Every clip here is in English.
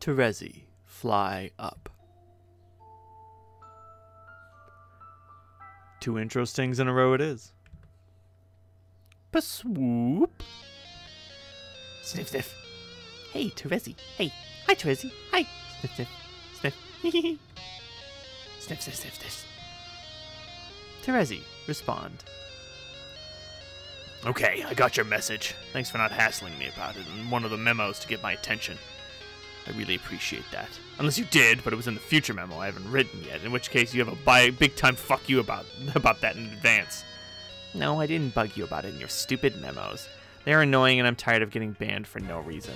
Terezi, fly up. 2 intro stings in a row it is. Pa-swoop. Sniff, sniff. Hey, Terezi. Hey. Hi, Terezi. Hi. Sniff, sniff. Sniff. Sniff, sniff, sniff, sniff. Terezi, respond. Okay, I got your message. Thanks for not hassling me about it in one of the memos to get my attention. I really appreciate that. Unless you did, but it was in the future memo I haven't written yet, in which case you have a big-time fuck you about that in advance. No, I didn't bug you about it in your stupid memos. They're annoying and I'm tired of getting banned for no reason.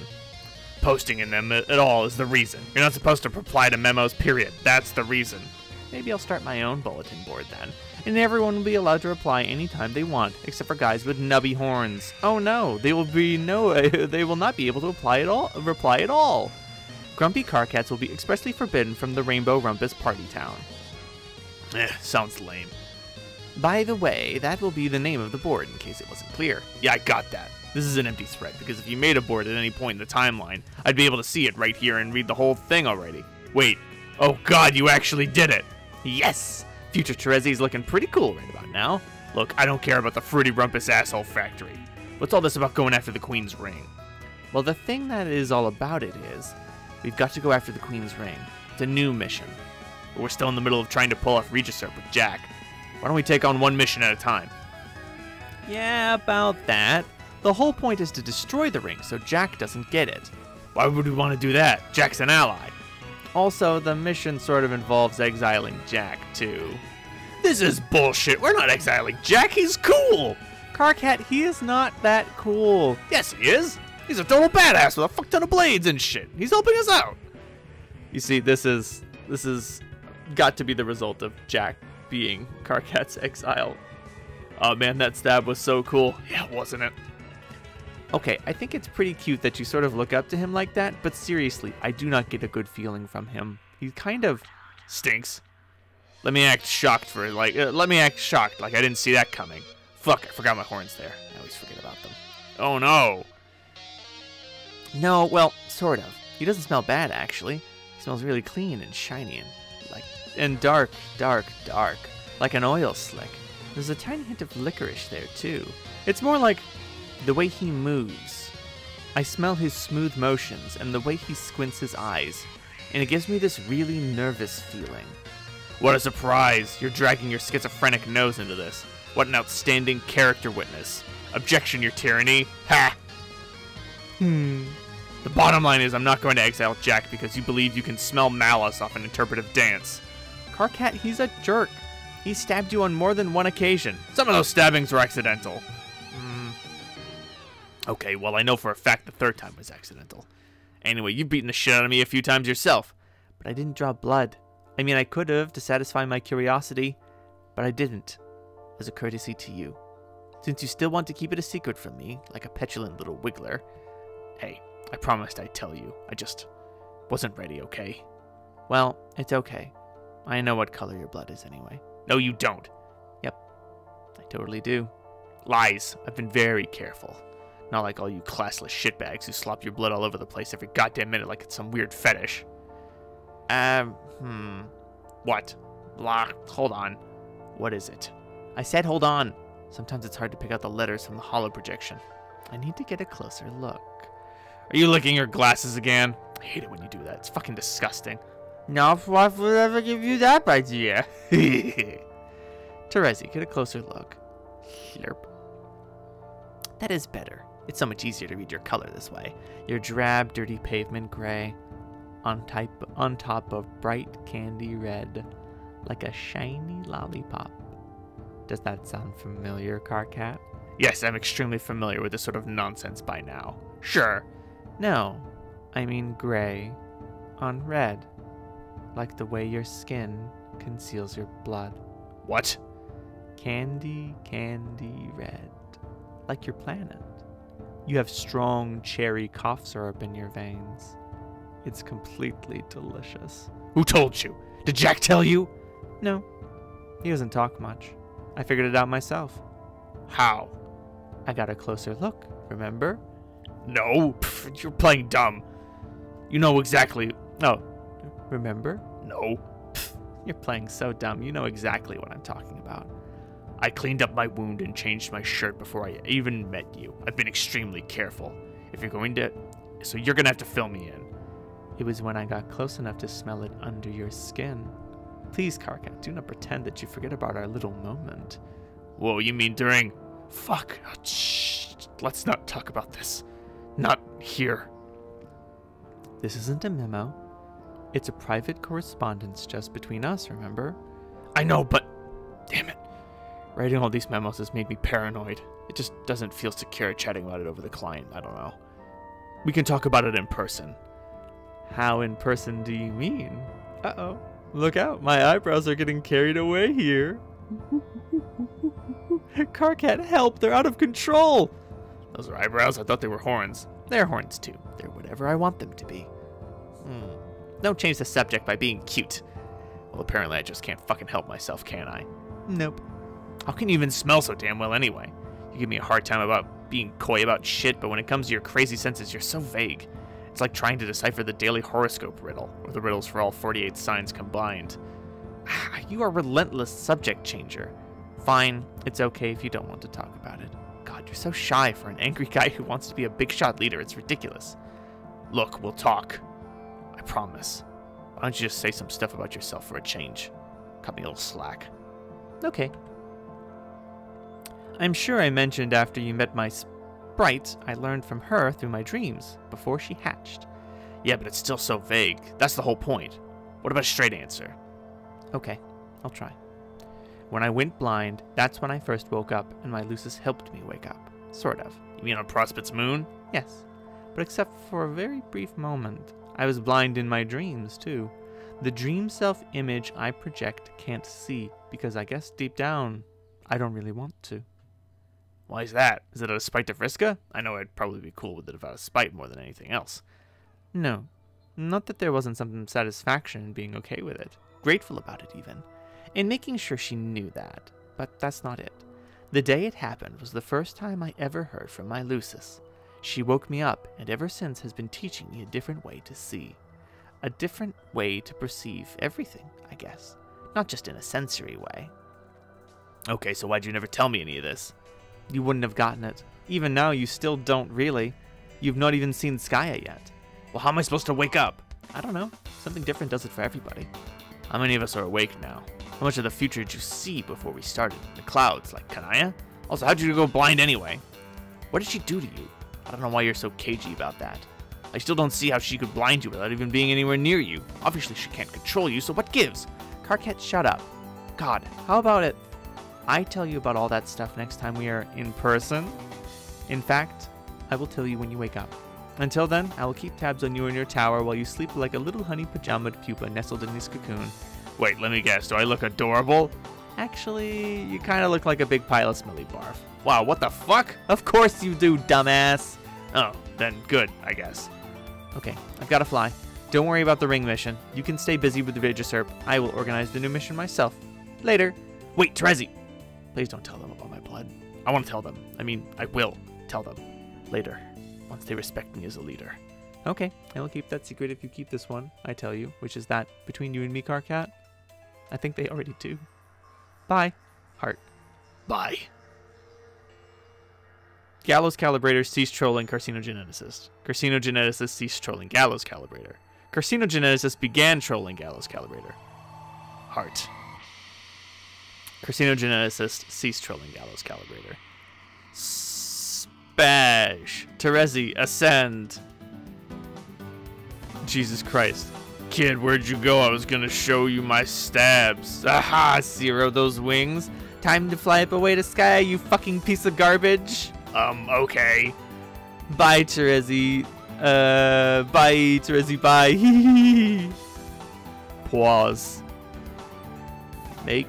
Posting in them at all is the reason. You're not supposed to reply to memos, period. That's the reason. Maybe I'll start my own bulletin board then. And everyone will be allowed to reply anytime they want, except for guys with nubby horns. Oh no, they will not be able to reply at all. Grumpy car cats will be expressly forbidden from the Rainbow Rumpus Party Town. Sounds lame. By the way, that will be the name of the board, in case it wasn't clear. Yeah, I got that. This is an empty thread, because if you made a board at any point in the timeline, I'd be able to see it right here and read the whole thing already. Wait. Oh god, you actually did it! Yes! Future Terezi's looking pretty cool right about now. Look, I don't care about the Fruity Rumpus asshole factory. What's all this about going after the Queen's Ring? Well, the thing that is all about it is, we've got to go after the Queen's Ring. It's a new mission. But we're still in the middle of trying to pull off Regisurp with Jack. Why don't we take on one mission at a time? Yeah, about that. The whole point is to destroy the ring so Jack doesn't get it. Why would we want to do that? Jack's an ally. Also, the mission sort of involves exiling Jack, too. This is bullshit. We're not exiling Jack. He's cool. Carcat, he is not that cool. Yes, he is. He's a total badass with a fuck ton of blades and shit. He's helping us out. You see, this is got to be the result of Jack being Carcat's exile. Oh man, that stab was so cool. Yeah, wasn't it? Okay, I think it's pretty cute that you sort of look up to him like that, but seriously, I do not get a good feeling from him. He kind of stinks. Let me act shocked like I didn't see that coming. Fuck, I forgot my horns there. I always forget about them. Oh no. No, well, sort of. He doesn't smell bad, actually. He smells really clean and shiny and dark, like an oil slick. There's a tiny hint of licorice there, too. It's more like the way he moves. I smell his smooth motions and the way he squints his eyes, and it gives me this really nervous feeling. What a surprise! You're dragging your schizophrenic nose into this. What an outstanding character witness. Objection, your tyranny. Ha! The bottom line is I'm not going to exile Jack because you believe you can smell malice off an interpretive dance. Carcat, he's a jerk. He stabbed you on more than one occasion. Some of those stabbings were accidental. Okay, well, I know for a fact the third time was accidental. Anyway, you've beaten the shit out of me a few times yourself. But I didn't draw blood. I mean, I could have to satisfy my curiosity, but I didn't, as a courtesy to you. Since you still want to keep it a secret from me, like a petulant little wiggler. Hey, I promised I'd tell you. I just wasn't ready, okay? Well, it's okay. I know what color your blood is anyway. No, you don't. Yep, I totally do. Lies. I've been very careful. Not like all you classless shitbags who slop your blood all over the place every goddamn minute like it's some weird fetish. What? Blah, hold on. What is it? I said hold on. Sometimes it's hard to pick out the letters from the holo projection. I need to get a closer look. Are you licking your glasses again? I hate it when you do that. It's fucking disgusting. No, what would ever give you that idea? Terezi, get a closer look. Slurp. That is better. It's so much easier to read your color this way. Your drab, dirty pavement gray, on top of bright candy red, like a shiny lollipop. Does that sound familiar, Carcat? Yes, I'm extremely familiar with this sort of nonsense by now. Sure. No, I mean gray on red, like the way your skin conceals your blood. What? Candy, candy red, like your planet. You have strong cherry cough syrup in your veins. It's completely delicious. Who told you? Did Jack tell you? No, he doesn't talk much. I figured it out myself. How? I got a closer look, remember? No, you're playing dumb. You know exactly... Oh, remember? No. You're playing so dumb. You know exactly what I'm talking about. I cleaned up my wound and changed my shirt before I even met you. I've been extremely careful. If you're going to... So you're going to have to fill me in. It was when I got close enough to smell it under your skin. Please, Karkat, do not pretend that you forget about our little moment. Whoa, you mean during... Fuck. Oh, shh. Let's not talk about this. Not here. This isn't a memo. It's a private correspondence just between us, remember? I know, but... Damn it. Writing all these memos has made me paranoid. It just doesn't feel secure chatting about it over the client. I don't know. We can talk about it in person. How in person do you mean? Uh-oh. Look out. My eyebrows are getting carried away here. Karkat, help. They're out of control. Those are eyebrows? I thought they were horns. They're horns, too. They're whatever I want them to be. Don't change the subject by being cute. Well, apparently I just can't fucking help myself, can I? Nope. How can you even smell so damn well anyway? You give me a hard time about being coy about shit, but when it comes to your crazy senses, you're so vague. It's like trying to decipher the daily horoscope riddle, or the riddles for all 48 signs combined. You are a relentless subject changer. Fine, it's okay if you don't want to talk about it. God, you're so shy for an angry guy who wants to be a big shot leader. It's ridiculous. Look, we'll talk. I promise. Why don't you just say some stuff about yourself for a change? Cut me a little slack. Okay. I'm sure I mentioned after you met my sprite, I learned from her through my dreams, before she hatched. Yeah, but it's still so vague. That's the whole point. What about a straight answer? Okay, I'll try. When I went blind, that's when I first woke up, and my Lucis helped me wake up. Sort of. You mean on Prospect's moon? Yes, but except for a very brief moment. I was blind in my dreams, too. The dream self-image I project can't see, because I guess deep down, I don't really want to. Why is that? Is it out of spite to Vriska? I know I'd probably be cool with it if out of spite more than anything else. No. Not that there wasn't some satisfaction in being okay with it. Grateful about it, even. In making sure she knew that. But that's not it. The day it happened was the first time I ever heard from my Lucis. She woke me up, and ever since has been teaching me a different way to see. A different way to perceive everything, I guess. Not just in a sensory way. Okay, so why'd you never tell me any of this? You wouldn't have gotten it. Even now, you still don't really. You've not even seen Skya yet. Well, how am I supposed to wake up? I don't know. Something different does it for everybody. How many of us are awake now? How much of the future did you see before we started? The clouds, like Kanaya? Also, how'd you go blind anyway? What did she do to you? I don't know why you're so cagey about that. I still don't see how she could blind you without even being anywhere near you. Obviously, she can't control you, so what gives? Karkat, shut up. God, how about it? I tell you about all that stuff next time we are in person. In fact, I will tell you when you wake up. Until then, I will keep tabs on you in your tower while you sleep like a little honey pajamaed pupa nestled in his cocoon. Wait, let me guess. Do I look adorable? Actually, you kind of look like a big pile of smelly barf. Wow, what the fuck? Of course you do, dumbass. Oh, then good, I guess. Okay, I've got to fly. Don't worry about the ring mission. You can stay busy with the Regisurp. I will organize the new mission myself. Later. Wait, Terezi! Please don't tell them about my blood. I want to tell them. I mean, I will tell them. Later. Once they respect me as a leader. Okay, I will keep that secret if you keep this one, I tell you, which is that between you and me, Karkat. I think they already do. Bye. Heart. Bye. Gallows Calibrator ceased trolling Carcinogeneticist. Carcinogeneticist ceased trolling Gallows Calibrator. Carcinogeneticist began trolling Gallows Calibrator. Heart. Carcinogeneticist ceased trolling Gallows Calibrator. Spash. Terezi, ascend. Jesus Christ. Kid, where'd you go? I was gonna show you my stabs. Aha, Zero, those wings. Time to fly up away to Skya, you fucking piece of garbage. Okay. Bye, Terezi. Bye, Terezi, bye. Pause. Make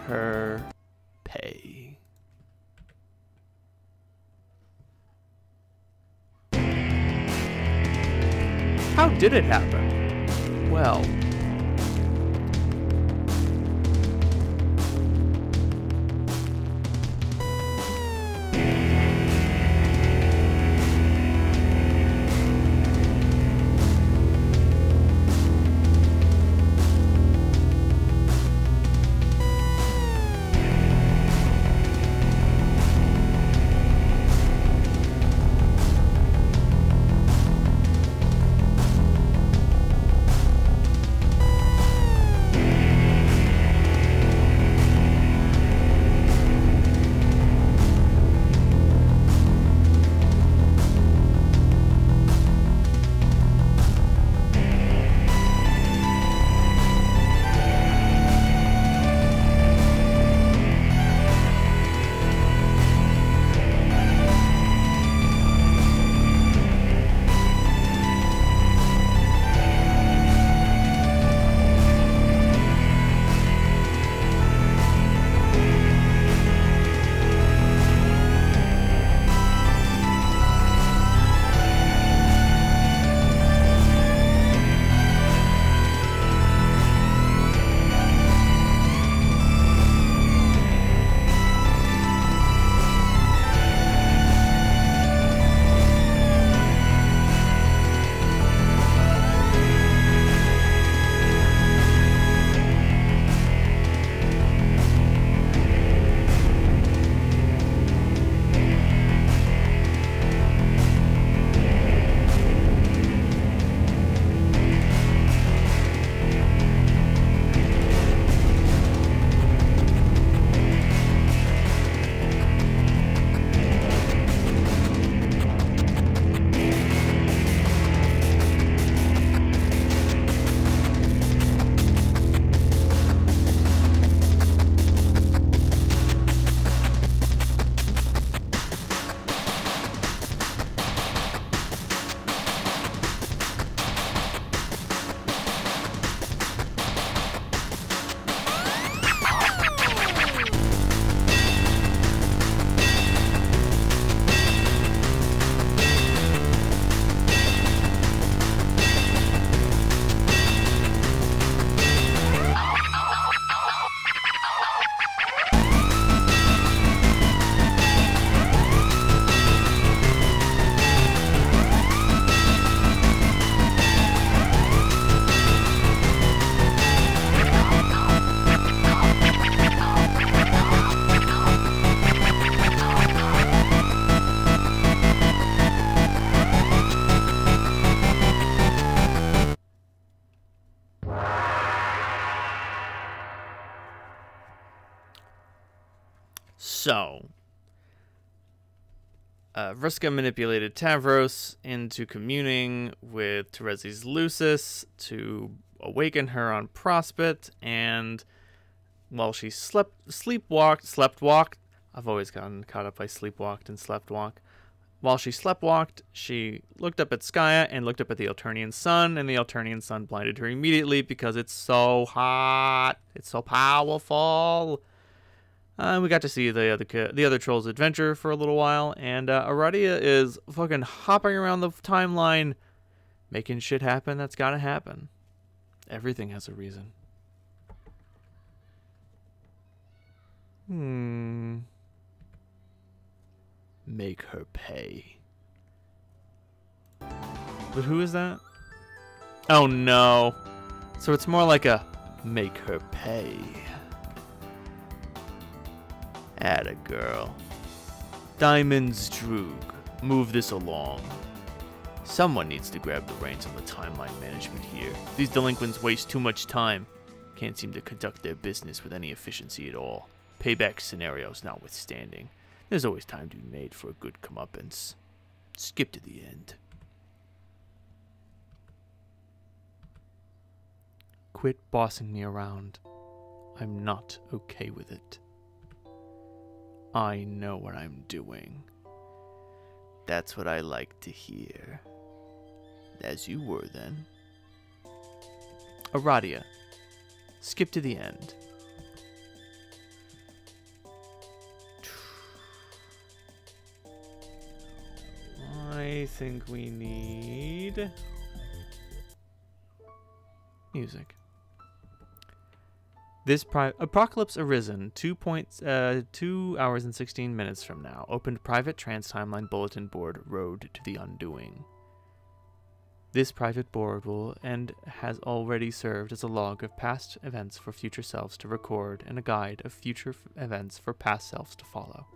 her pay. How did it happen? Well... So, Vriska manipulated Tavros into communing with Terezi's Lucis to awaken her on Prospect, and while she sleptwalked, I've always gotten caught up by sleepwalked and sleptwalk. While she sleptwalked, she looked up at Skaya and looked up at the Alternian sun, and the Alternian sun blinded her immediately because it's so hot. It's so powerful. We got to see the other troll's adventure for a little while, and Aradia is fucking hopping around the timeline, making shit happen that's gotta happen. Everything has a reason. Make her pay. But who is that? Oh no. So it's more like a make her pay. Atta girl. Diamonds Droog. Move this along. Someone needs to grab the reins on the timeline management here. These delinquents waste too much time. Can't seem to conduct their business with any efficiency at all. Payback scenarios notwithstanding. There's always time to be made for a good comeuppance. Skip to the end. Quit bossing me around. I'm not okay with it. I know what I'm doing. That's what I like to hear. As you were then. Aradia. Skip to the end. I think we need music. This Apocalypse Arisen, 2 hours and 16 minutes from now, opened private trans-timeline bulletin board Road to the Undoing. This private board will and has already served as a log of past events for future selves to record and a guide of future events for past selves to follow.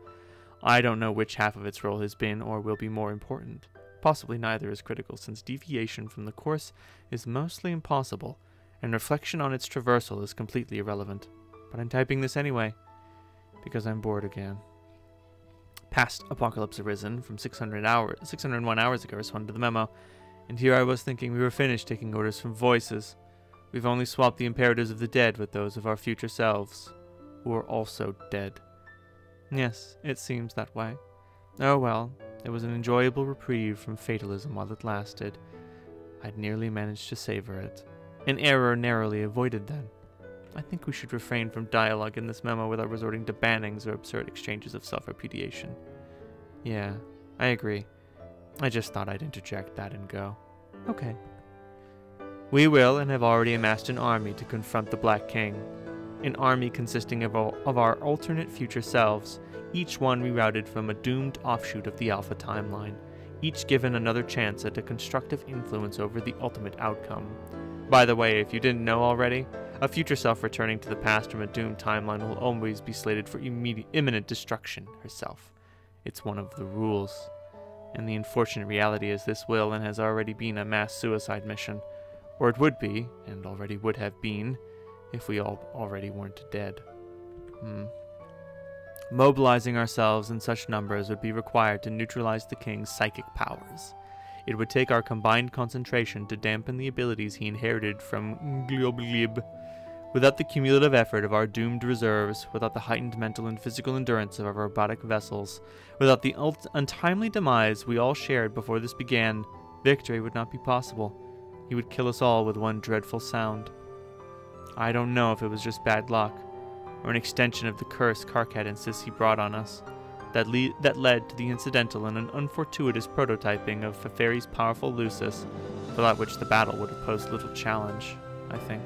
I don't know which half of its role has been or will be more important. Possibly neither is critical, since deviation from the course is mostly impossible, and reflection on its traversal is completely irrelevant. But I'm typing this anyway, because I'm bored again. Past Apocalypse Arisen from 601 hours ago responded to the memo, and here I was thinking we were finished taking orders from voices. We've only swapped the imperatives of the dead with those of our future selves, who are also dead. Yes, it seems that way. Oh well, it was an enjoyable reprieve from fatalism while it lasted. I'd nearly managed to savor it. An error narrowly avoided then. I think we should refrain from dialogue in this memo without resorting to bannings or absurd exchanges of self-repudiation. Yeah, I agree. I just thought I'd interject that and go. Okay. We will and have already amassed an army to confront the Black King. An army consisting of our alternate future selves, each one rerouted from a doomed offshoot of the Alpha timeline, each given another chance at a constructive influence over the ultimate outcome. By the way, if you didn't know already, a future self returning to the past from a doomed timeline will always be slated for imminent destruction herself. It's one of the rules. And the unfortunate reality is this will and has already been a mass suicide mission. Or it would be, and already would have been, if we all already weren't dead. Mobilizing ourselves in such numbers would be required to neutralize the king's psychic powers. It would take our combined concentration to dampen the abilities he inherited from Glioblib. Without the cumulative effort of our doomed reserves, without the heightened mental and physical endurance of our robotic vessels, without the untimely demise we all shared before this began, victory would not be possible. He would kill us all with one dreadful sound. I don't know if it was just bad luck, or an extension of the curse Karkat insists he brought on us, that led to the incidental and an unfortuitous prototyping of Feferi's powerful Lucis, without which the battle would have posed little challenge, I think.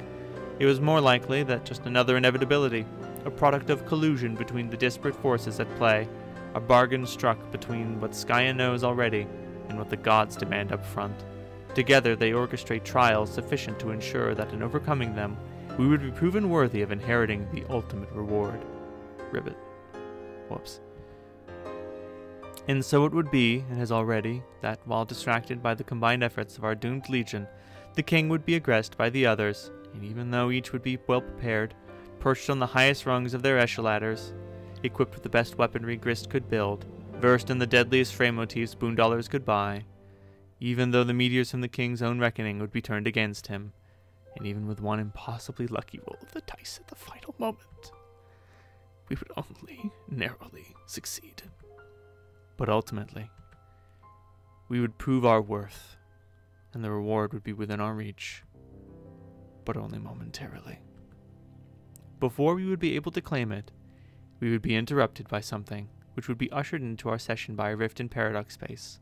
It was more likely that just another inevitability, a product of collusion between the disparate forces at play, a bargain struck between what Skaya knows already and what the gods demand up front. Together they orchestrate trials sufficient to ensure that in overcoming them, we would be proven worthy of inheriting the ultimate reward. Ribbit. Whoops. And so it would be, and has already, that while distracted by the combined efforts of our doomed legion, the king would be aggressed by the others, and even though each would be well prepared, perched on the highest rungs of their esheladders, equipped with the best weaponry Grist could build, versed in the deadliest frame motifs Boondollars could buy, even though the meteors from the king's own reckoning would be turned against him, and even with one impossibly lucky roll of the dice at the final moment, we would only narrowly succeed. But ultimately, we would prove our worth, and the reward would be within our reach, but only momentarily. Before we would be able to claim it, we would be interrupted by something which would be ushered into our session by a rift in paradox space,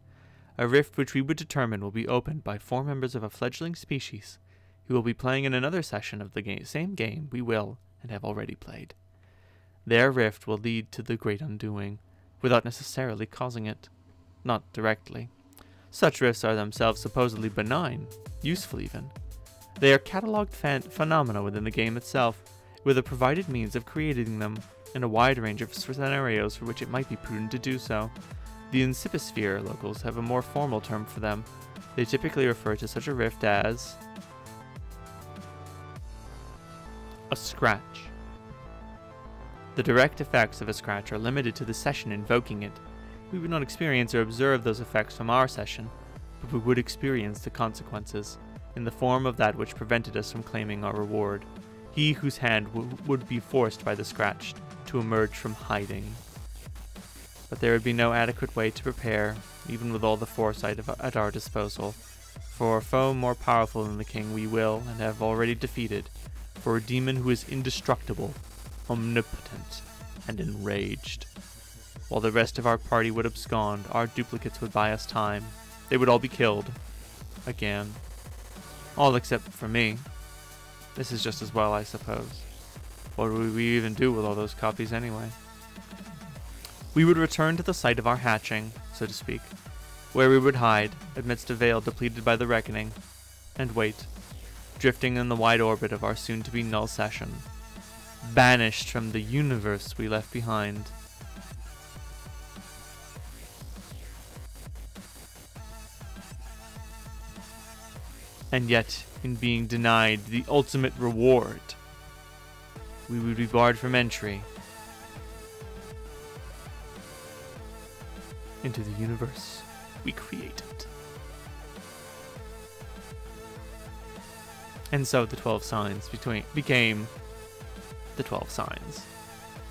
a rift which we would determine will be opened by 4 members of a fledgling species who will be playing in another session of the same game we will and have already played. Their rift will lead to the great undoing, without necessarily causing it. Not directly. Such rifts are themselves supposedly benign, useful even. They are catalogued phenomena within the game itself, with a provided means of creating them in a wide range of scenarios for which it might be prudent to do so. The Incipisphere locals have a more formal term for them. They typically refer to such a rift as a scratch. The direct effects of a scratch are limited to the session invoking it. We would not experience or observe those effects from our session, but we would experience the consequences, in the form of that which prevented us from claiming our reward. He whose hand would be forced by the scratch to emerge from hiding. But there would be no adequate way to prepare, even with all the foresight at our disposal, for a foe more powerful than the king we will and have already defeated, for a demon who is indestructible, omnipotent, and enraged. While the rest of our party would abscond, our duplicates would buy us time. They would all be killed. Again. All except for me. This is just as well, I suppose. What would we even do with all those copies anyway? We would return to the site of our hatching, so to speak, where we would hide, amidst a veil depleted by the reckoning, and wait, drifting in the wide orbit of our soon-to-be null session, banished from the universe we left behind. And yet, in being denied the ultimate reward, we would be barred from entry into the universe we created. And so the 12 signs became the 12 signs.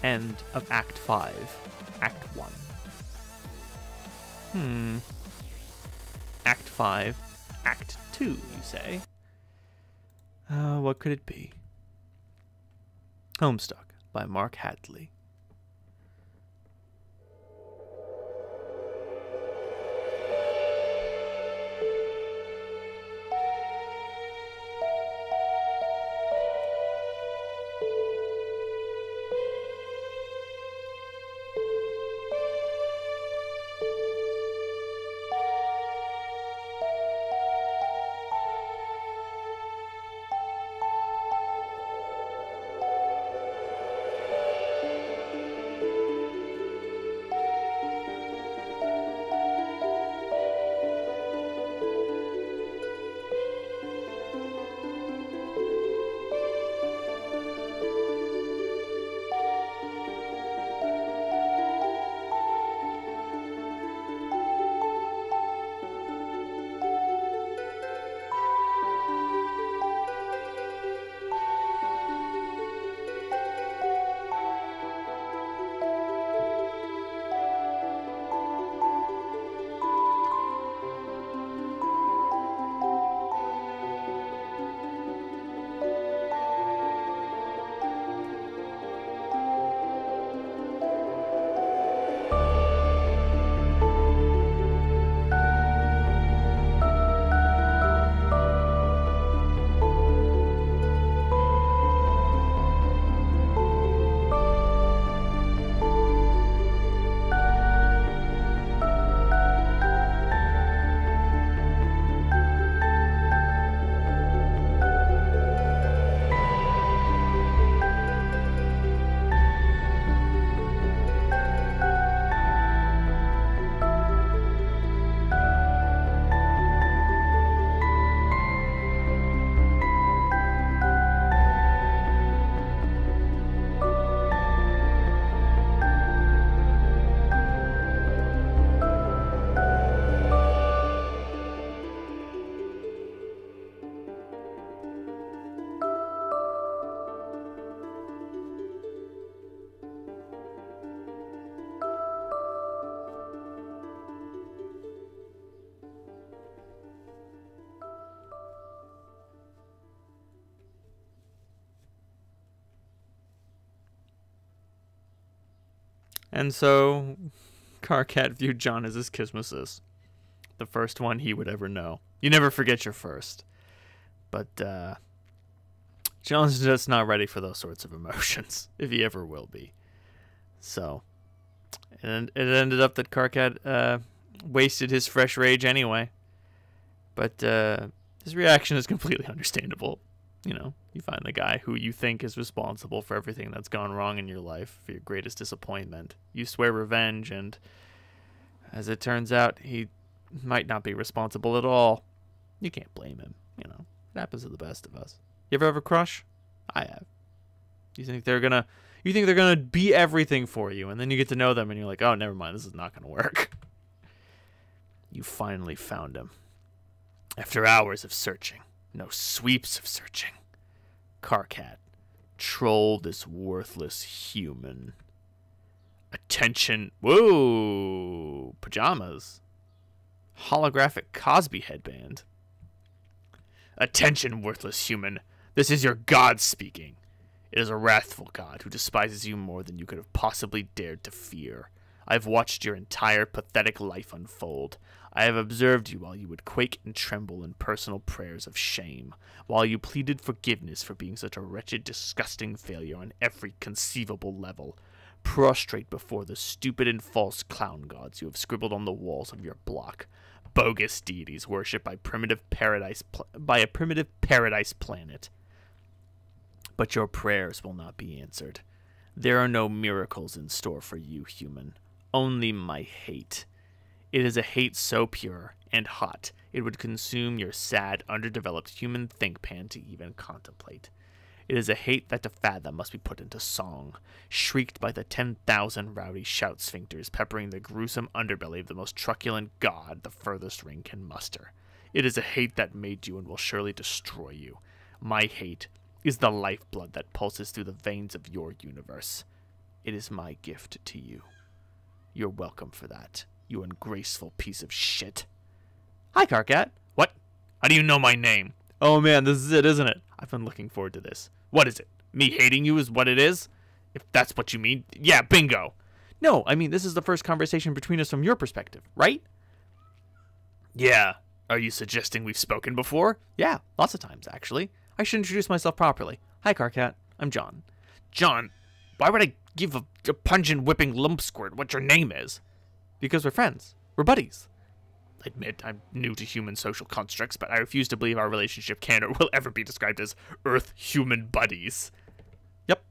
End of Act 5. Act 1. Act 5. Act 2, you say? What could it be? Homestuck by Mark Hadley. And so Karkat viewed John as his Kismesis, the first one he would ever know. You never forget your first. But John's just not ready for those sorts of emotions, if he ever will be. So, and it ended up that Karkat wasted his fresh rage anyway. But his reaction is completely understandable. You know, you find the guy who you think is responsible for everything that's gone wrong in your life, for your greatest disappointment. You swear revenge, and as it turns out, he might not be responsible at all. You can't blame him, you know. It happens to the best of us. You ever have a crush? I have. You think they're gonna be everything for you, and then you get to know them, and you're like, oh, never mind, this is not gonna work. You finally found him. After hours of searching, no sweeps of searching, Karkat trolled this worthless human. Attention. Whoa! Pajamas. Holographic Cosby headband. Attention, worthless human. This is your god speaking. It is a wrathful god who despises you more than you could have possibly dared to fear. I have watched your entire pathetic life unfold. I have observed you while you would quake and tremble in personal prayers of shame, while you pleaded forgiveness for being such a wretched, disgusting failure on every conceivable level. Prostrate before the stupid and false clown gods you have scribbled on the walls of your block. Bogus deities worshipped by a primitive paradise planet. But your prayers will not be answered. There are no miracles in store for you, human. Only my hate. It is a hate so pure and hot, it would consume your sad, underdeveloped human think pan to even contemplate. It is a hate that to fathom must be put into song, shrieked by the 10,000 rowdy shout sphincters peppering the gruesome underbelly of the most truculent god the furthest ring can muster. It is a hate that made you and will surely destroy you. My hate is the lifeblood that pulses through the veins of your universe. It is my gift to you. You're welcome for that, you ungraceful piece of shit. Hi, Karkat. What? How do you know my name? Oh man, this is it, isn't it? I've been looking forward to this. What is it? Me hating you is what it is? If that's what you mean, yeah, bingo. No, I mean, this is the first conversation between us from your perspective, right? Yeah. Are you suggesting we've spoken before? Yeah, lots of times, actually. I should introduce myself properly. Hi, Karkat. I'm John. John, why would I give a pungent whipping lump squirt what your name is? Because we're friends. We're buddies. Admit I'm new to human social constructs, but I refuse to believe our relationship can or will ever be described as Earth-human buddies. Yep,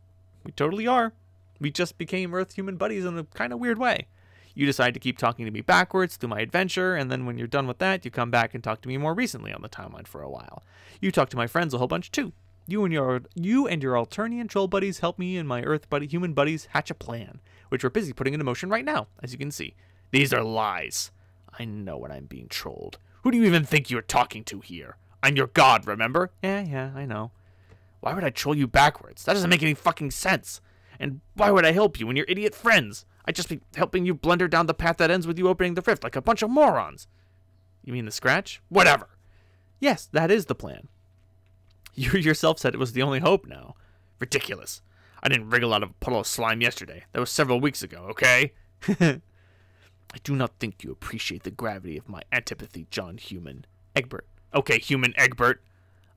we totally are. We just became Earth-human buddies in a kind of weird way. You decide to keep talking to me backwards through my adventure, and then when you're done with that, you come back and talk to me more recently on the timeline for a while. You talk to my friends a whole bunch too. You and your Alternian troll buddies help me and my human buddies hatch a plan, which we're busy putting into motion right now, as you can see. These are lies. I know when I'm being trolled. Who do you even think you're talking to here? I'm your god, remember? Yeah, I know. Why would I troll you backwards? That doesn't make any fucking sense. And why would I help you and your idiot friends? I'd just be helping you blunder down the path that ends with you opening the rift like a bunch of morons. You mean the scratch? Whatever. Yes, that is the plan. You yourself said it was the only hope now. Ridiculous. I didn't wriggle out of a puddle of slime yesterday. That was several weeks ago, okay? I do not think you appreciate the gravity of my antipathy, John Human. Egbert. Okay, Human Egbert.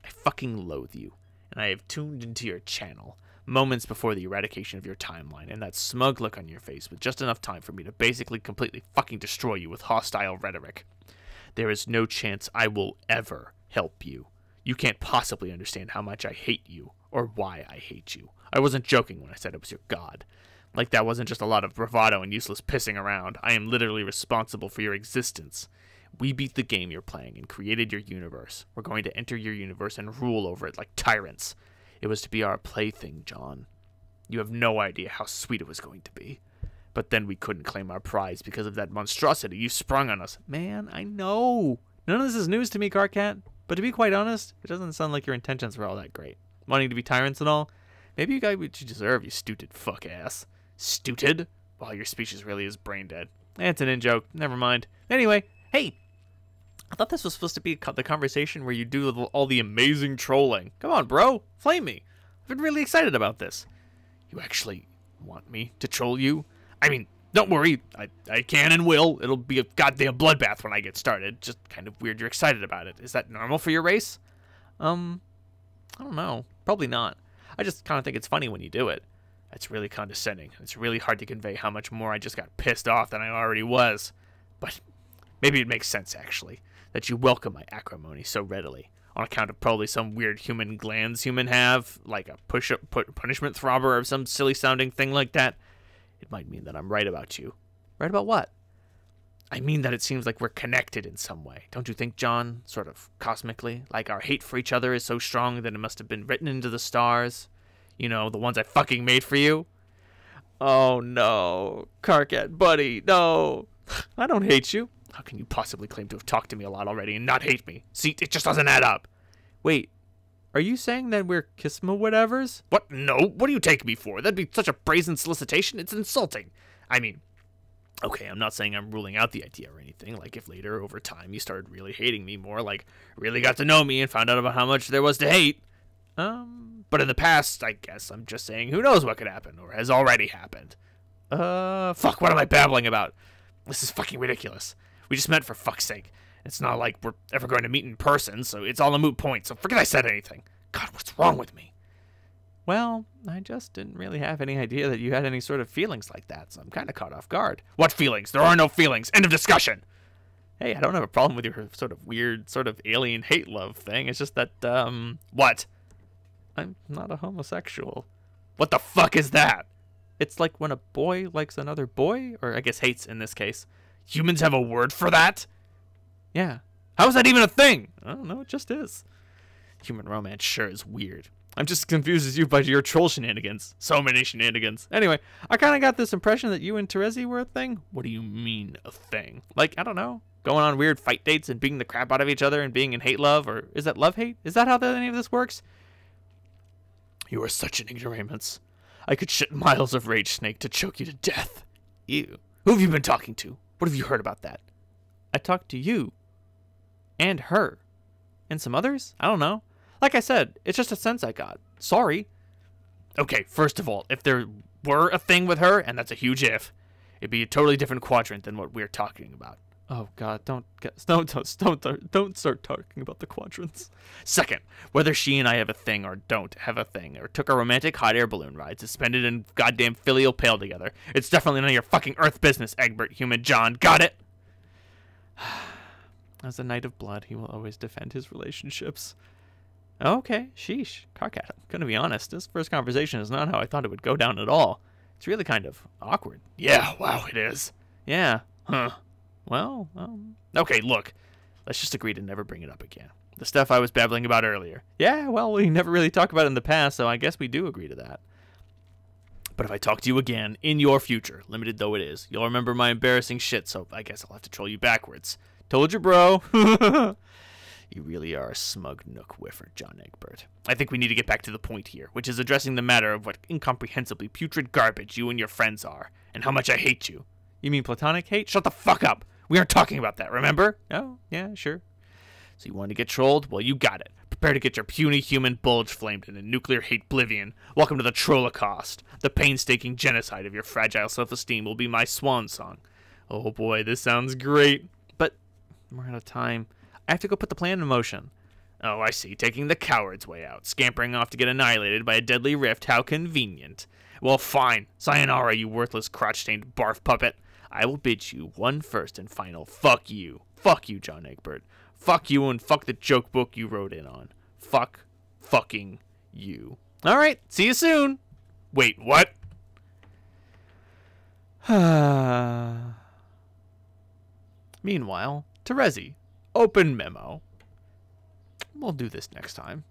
I fucking loathe you, and I have tuned into your channel moments before the eradication of your timeline, and that smug look on your face with just enough time for me to basically completely fucking destroy you with hostile rhetoric. There is no chance I will ever help you. You can't possibly understand how much I hate you, or why I hate you. I wasn't joking when I said it was your god. Like that wasn't just a lot of bravado and useless pissing around. I am literally responsible for your existence. We beat the game you're playing and created your universe. We're going to enter your universe and rule over it like tyrants. It was to be our plaything, John. You have no idea how sweet it was going to be. But then we couldn't claim our prize because of that monstrosity you sprung on us. Man, I know. None of this is news to me, Karkat. But to be quite honest, it doesn't sound like your intentions were all that great. Wanting to be tyrants and all. Maybe you got what you deserve, you stupid fuck ass. Stupid? Wow, your species really is brain dead. It's an in-joke. Never mind. Anyway, hey! I thought this was supposed to be the conversation where you do all the amazing trolling. Come on, bro. Flame me. I've been really excited about this. You actually want me to troll you? I mean, Don't worry, I can and will. It'll be a goddamn bloodbath when I get started. Just kind of weird you're excited about it. Is that normal for your race? I don't know. Probably not. I just kind of think it's funny when you do it. That's really condescending. It's really hard to convey how much more I just got pissed off than I already was. But maybe it makes sense, actually, that you welcome my acrimony so readily, on account of probably some weird human glands humans have, like a punishment throbber or some silly-sounding thing like that. It might mean that I'm right about you. Right about what? I mean that it seems like we're connected in some way. Don't you think, John? Sort of cosmically? Like our hate for each other is so strong that it must have been written into the stars. You know, the ones I fucking made for you. Oh, no. Karkat, buddy, no. I don't hate you. How can you possibly claim to have talked to me a lot already and not hate me? See, it just doesn't add up. Wait, are you saying that we're kisma-whatevers? What? No. What do you take me for? That'd be such a brazen solicitation. It's insulting. I mean, okay, I'm not saying I'm ruling out the idea or anything. Like, if later, over time, you started really hating me more, like, really got to know me and found out about how much there was to hate. But in the past, I guess I'm just saying who knows what could happen, or has already happened. Fuck, what am I babbling about? This is fucking ridiculous. We just met for fuck's sake. It's not like we're ever going to meet in person, so it's all a moot point, so forget I said anything. God, what's wrong with me? Well, I just didn't really have any idea that you had any sort of feelings like that, so I'm kind of caught off guard. What feelings? There are no feelings. End of discussion. Hey, I don't have a problem with your sort of weird, sort of alien hate love thing. It's just that, What? I'm not a homosexual. What the fuck is that? It's like when a boy likes another boy, or I guess hates in this case. Humans have a word for that? Yeah. How is that even a thing? I don't know, it just is. Human romance sure is weird. I'm just as confused as you by your troll shenanigans. So many shenanigans. Anyway, I kind of got this impression that you and Terezi were a thing. What do you mean, a thing? Like, I don't know, going on weird fight dates and beating the crap out of each other and being in hate love, or is that love-hate? Is that how any of this works? You are such an ignoramus. I could shit miles of rage snake to choke you to death. Ew. Who have you been talking to? What have you heard about that? I talked to you. And her. And some others? I don't know. Like I said, it's just a sense I got. Sorry. Okay, first of all, if there were a thing with her, and that's a huge if, it'd be a totally different quadrant than what we're talking about. Oh God! Don't start talking about the quadrants. Second, whether she and I have a thing or don't have a thing, or took a romantic hot air balloon ride, suspended in goddamn filial pale together, it's definitely none of your fucking Earth business, Egbert, human John. Got it? As a knight of blood, he will always defend his relationships. Okay, sheesh. Karkat, I'm gonna be honest. This first conversation is not how I thought it would go down at all. It's really kind of awkward. Yeah, wow, it is. Yeah. Huh. Well, okay, look. Let's just agree to never bring it up again. The stuff I was babbling about earlier. Yeah, well, we never really talked about it in the past, so I guess we do agree to that. But if I talk to you again, in your future, limited though it is, you'll remember my embarrassing shit, so I guess I'll have to troll you backwards. Told you, bro. You really are a smug nook whiffer, John Egbert. I think we need to get back to the point here, which is addressing the matter of what incomprehensibly putrid garbage you and your friends are, and how much I hate you. You mean platonic hate? Shut the fuck up! We aren't talking about that, remember? Oh, yeah, sure. So you want to get trolled? Well, you got it. Prepare to get your puny human bulge flamed in a nuclear hate oblivion. Welcome to the Trollocaust. The painstaking genocide of your fragile self-esteem will be my swan song. Oh boy, this sounds great. But we're out of time. I have to go put the plan in motion. Oh, I see. Taking the coward's way out. Scampering off to get annihilated by a deadly rift. How convenient. Well, fine. Sayonara, you worthless crotch-stained barf puppet. I will bid you one first and final fuck you. Fuck you, John Egbert. Fuck you and fuck the joke book you wrote in on. Fuck fucking you. Alright, see you soon. Wait, what? Meanwhile, Terezi, open memo. We'll do this next time.